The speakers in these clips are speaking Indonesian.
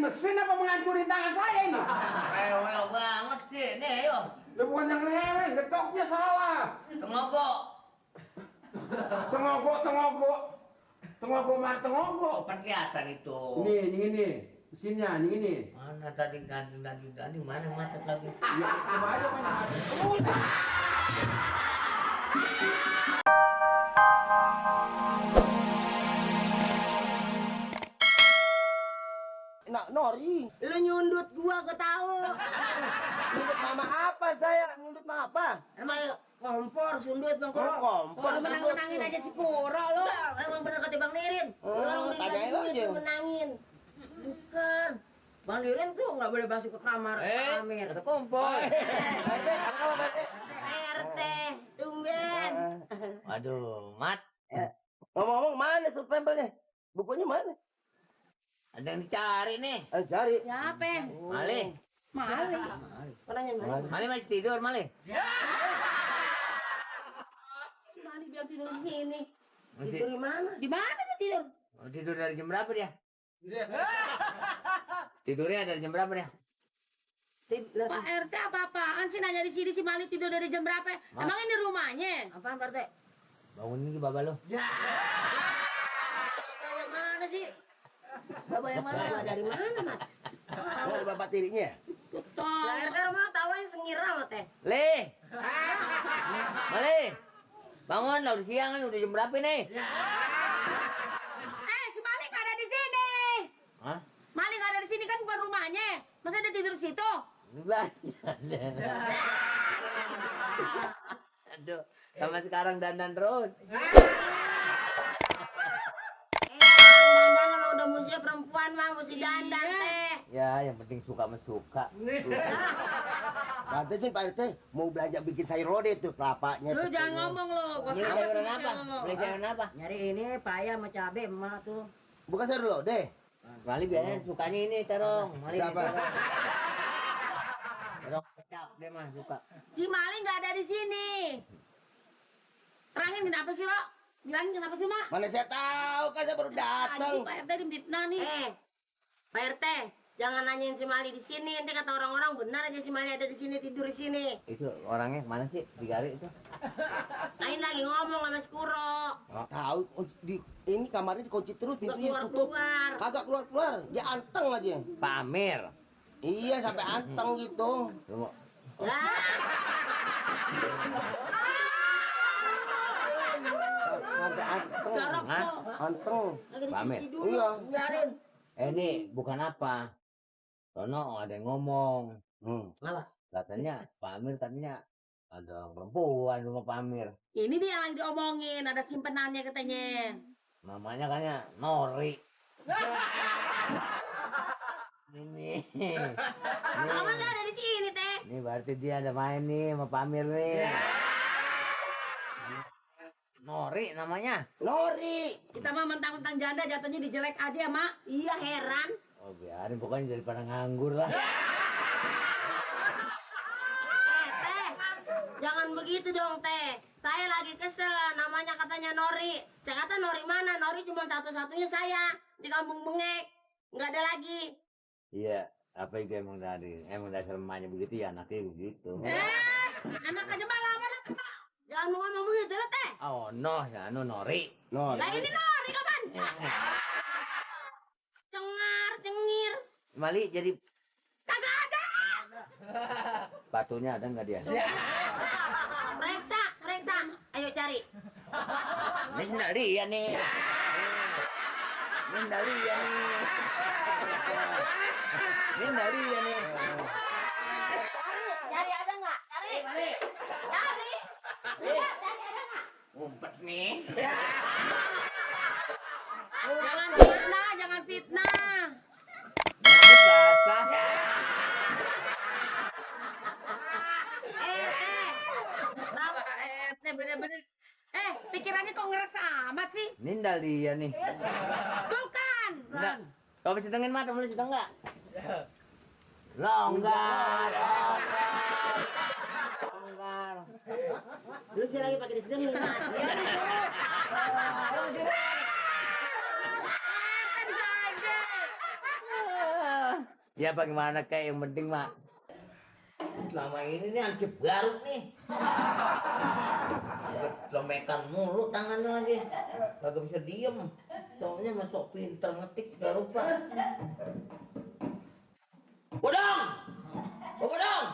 mesin apa menghancurin tangan saya ini? Rewel banget sih, nih yuk. Lah bukan yang rewel, getoknya salah. Tengogok. Tengogok mar tengogok. Kan kelihatan itu. Ini, mesinnya, ini. Mana tadi mana macet lagi? Ya, coba aja mana macet. Nori, Lu nyundut gua tahu. nyundut mama apa saya? Nyundut mama apa? Emang kompor sundut Bang Oh, Koro. kompor. Lu menang-menangin aja si Puro lu. Emang bener kata Bang Nirin. Oh, tanyain aja. Menangin. Bukan. Bang Nirin tuh nggak boleh masuk ke kamar Amir. Ada kompor. RT, tumben. Waduh, Mat. Ngomong-ngomong mana stempelnya? Bukunya mana? Ada yang dicari nih. Cari. Siapa? Mali. Mali. Mananya Mali? Mali masih tidur, Mali. Mali biar tidur di sini. Masih Tidur di mana? Di mana dia tidur? tidur dari jam berapa dia? Tidurnya dari jam berapa dia? Pak RT apa-apaan sih nanya di sini si Mali tidur dari jam berapa? Emang ini rumahnya? Apaan Pak RT? Bangun ini baba lo. Ya. Bapak yang mana sih? Bapak yang mana? Bapak dari mana, Mat? Ada bapak tirinya? Lah RT rumah tahu yang sengira lo teh. Le. Mali. Bangun, lah udah siang kan, udah jam berapa nih? Si Mali nggak ada di sini. Hah? Mali nggak ada di sini kan bukan rumahnya. Masa dia tidur di situ? Lah. Aduh, sama sekarang dandan terus. Dandan kalau udah musuhnya perempuan mah mesti dandan teh. Ya, yang penting suka suka. Nanti sih Pak RT mau belanja bikin sayur lodeh tuh kelapanya. Lu jangan ngomong lu. Gua Beli sampai sayuran apa? Beli sayuran apa? Nyari ini paya sama cabe emak tuh. Bukan sayur lodeh. Mali biasanya sukanya ini terong. Mali Siapa? Terong kecap dia mah suka. Si Mali nggak ada di sini. Terangin kenapa sih, Ro? Bilangin kenapa sih, Mak? Mana saya tahu kan saya baru datang. Anjing, Pak RT dimfitnah nih. Pak RT, jangan nanyain si Mali di sini. Nanti kata orang-orang benar aja si Mali ada di sini, tidur di sini. Itu orangnya mana sih? Di Gari itu. Lain lagi ngomong sama si Kuro. Tahu di ini kamarnya dikunci terus, pintunya tutup. Keluar. Kagak keluar. Dia anteng aja. Pak Amir. Iya sampai anteng gitu. Lu mau Sampai anteng. Hah? Anteng. Pak Amir. Iya. Biarin. Ini bukan apa. Sono ada yang ngomong. Apa? Katanya Pak Amir katanya ada perempuan rumah Pak Amir. Ini dia yang diomongin, ada simpenannya katanya. Namanya kayaknya Nori. Ini. Mama nggak ada di sini, Teh. Ini berarti dia ada main nih sama Pak Amir nih. Nori namanya. Nori. Kita mah mentang-mentang janda jatuhnya dijelek aja ya, Mak. Iya, heran. Oh biarin pokoknya daripada nganggur lah. Teh. Jangan begitu dong, Teh. Saya lagi kesel, namanya katanya Nori. Saya kata Nori mana? Nori cuma satu-satunya saya di Kampung Bengek. Nggak ada lagi. Iya, apa itu emang emang dasar emaknya begitu ya anaknya begitu. Anak aja malah mana, Pak? Jangan mau ngomong begitu lah, Teh. Oh no, ya Nori. Nori. Lah ini Nori kapan? Cengar, cengir. Mali jadi Kagak ada. batunya ada nggak dia? Reksa. Ayo cari. Ini sendal dia nih. Ini sendal dia nih. Ini sendal dia nih. Cari ada nggak? Cari. Cari. Lihat, cari ada nggak? Ngumpet nih. Jangan fitnah. Ngumpet basah. Teh. Bener-bener. Pikirannya kok ngerasa amat sih? Ini sendal dia nih. Bukan. Enggak. Kau bisa tengin mata, boleh cerita enggak? Longgar. Lu sih lagi pakai disedengin. Iya disuruh. Bisa aja. Ya bagaimana kayak yang penting mak. Selama ini nih ansip garuk nih. Lemekan mulu tangannya lagi. Kagak bisa diem. Soalnya masuk pinter ngetik segala rupa. Bodong! Oh Bodong!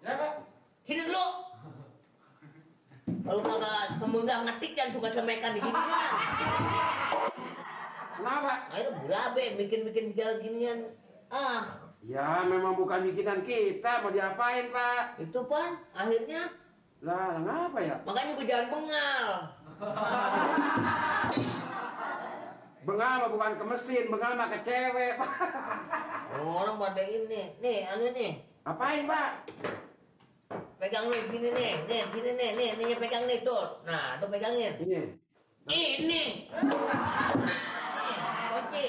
Ya Pak. Sini dulu. Kalau kagak semudah ngetik jangan suka lemekan di gini kan. Kenapa? Ayo berabe bikin segala ginian. Ah, Ya memang bukan bikinan kita, mau diapain Pak? itu pan akhirnya Lah, ngapa ya? makanya gue jangan bengal. Bengal mah bukan ke mesin, bengal mah ke cewek Pak. Orang pada ini, nih anu nih. Apain Pak? Pegang nih sini nih sini nih pegang nih tuh. Nah, tuh pegangin. Ini. Ini. Nih, kunci.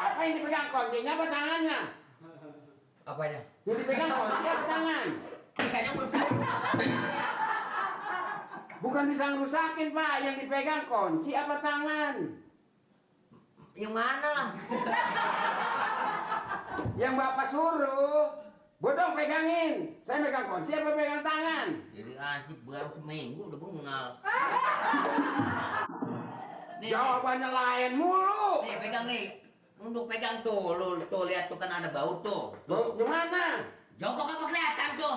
Apa yang dipegang kuncinya apa tangannya? Apanya? Yang dipegang kunci apa tangan? Bisanya merusak. Bukan bisa ngerusakin Pak, yang dipegang kunci apa tangan? Yang mana? Yang Bapak suruh. Bodong pegangin. Saya pegang kunci apa pegang tangan? Jadi ansip baru seminggu udah bengal. Nih, Jawabannya lain mulu. nih pegang nih. Untuk pegang tuh, lu tuh lihat tuh kan ada bau tuh. Tuh, gimana? Jongkok apa kelihatan tuh?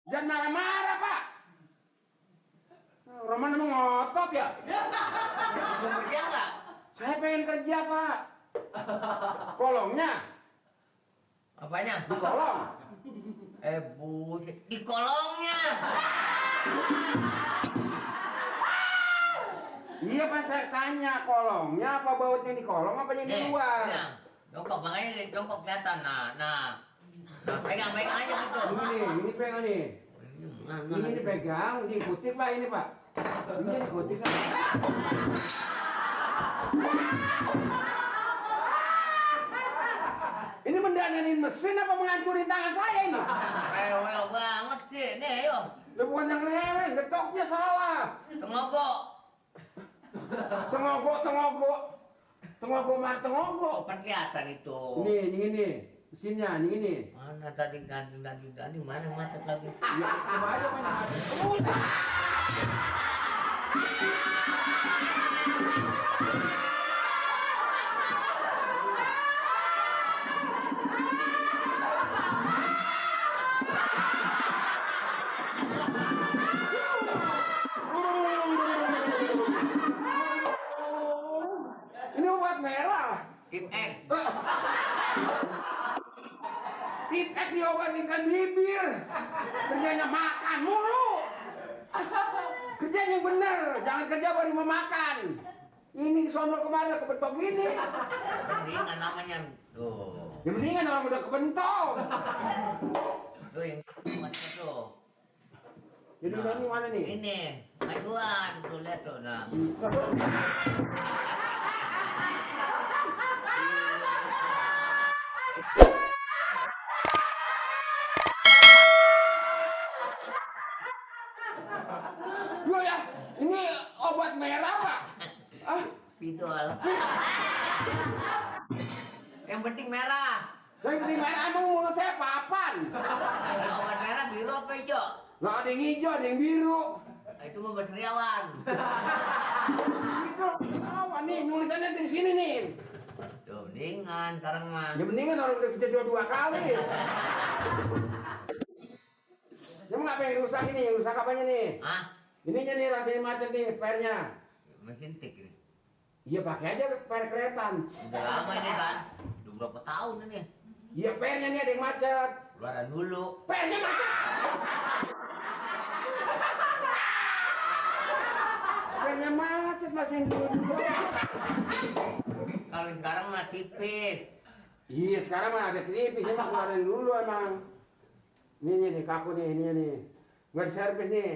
Jangan marah-marah Pak. Roman emang ngotot ya? Mau kerja nggak? Saya pengen kerja Pak. Kolongnya Apanya? di kolong. Buset. Di kolongnya. Iya Pak, saya tanya kolongnya apa bautnya di kolong apa yang di luar? Pegang. Jongkok, makanya jongkok kelihatan. Nah, pegang aja gitu. Ini pegang nih. Ini dipegang, diikuti Pak ini Pak. Ini diikuti sama. Ini mendananin mesin apa menghancurin tangan saya ini? Rewel banget sih. Nih, yuk. Lu bukan yang rewel, getoknya salah. Tengogok. Tengogok mar tengogok. Kan kelihatan itu. Ini mesinnya, ini. Mana tadi ganti mana macet lagi. Ya, coba aja main. Ini obat merah. Tip X. Tipek diobatinkan bibir. Kerjanya makan mulu. Kerjanya yang bener, jangan kerja baru mau makan. Ini sono kemana kebentok gini. Mendingan namanya. Tuh. Ya mendingan orang udah kebentok. Tuh yang macet tuh. Jadi ini mana nih? Ini majuan tuh lihat tuh. Nah. Loh ya, ini obat merah Pak. Ah, Pidol. Yang penting merah. saya ini merah emang mulut saya papan. Ada obat merah biru apa hijau? Nggak ada yang hijau, ada yang biru. Itu mah Basriawan. Itu awan nih, nulisannya di sini nih. Tuh, mendingan sekarang mah. Ya mendingan orang udah kerja dua kali. Dia mau ngapain rusak ini? Rusak apanya nih? Hah? Ininya nih rasanya macet nih, pernya. Mesin tik ini. Iya pakai aja per keretan. Udah lama ini kan. Udah berapa tahun ini? Iya pernya nih ada yang macet. Keluaran dulu. Pernya macet. Pernya macet masih yang dulu. Kalau yang sekarang mah tipis. Iya sekarang mah ada tipis, emang keluarin dulu emang. Ini nih kaku nih, ini nih. Nggak diservis nih.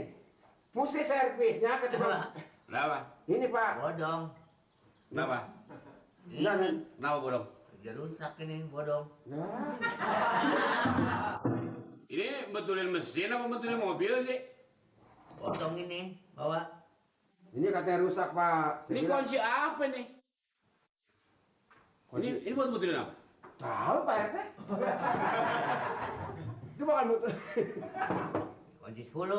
Mesti servisnya ke tukang. Kenapa? Ini Pak. Bodong. Kenapa? Enggak, nih. Kenapa bodong? Udah rusak ini bodong. Nah, Ini betulin mesin apa betulin mobil sih? Bodong ini bawa. ini katanya rusak Pak. Saya Ini bilang, kunci apa nih? Ini buat muterin apa? Tahu Pak RT? Itu bakal muter. Kunci 10. 10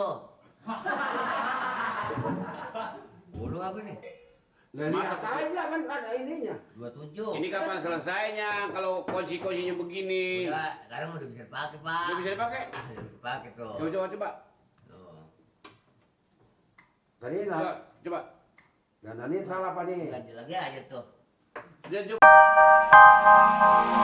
apa nih? Nah, lihat saja kan ada ininya. 27. Ini kapan selesainya kalau kunci-kuncinya begini? Udah, sekarang udah bisa dipakai, Pak. Udah bisa dipakai? Ah, udah bisa dipakai tuh. Coba. Tuh. Tadi Coba. Dan ini salah Pak nih. Ganti lagi aja tuh. Sudah coba.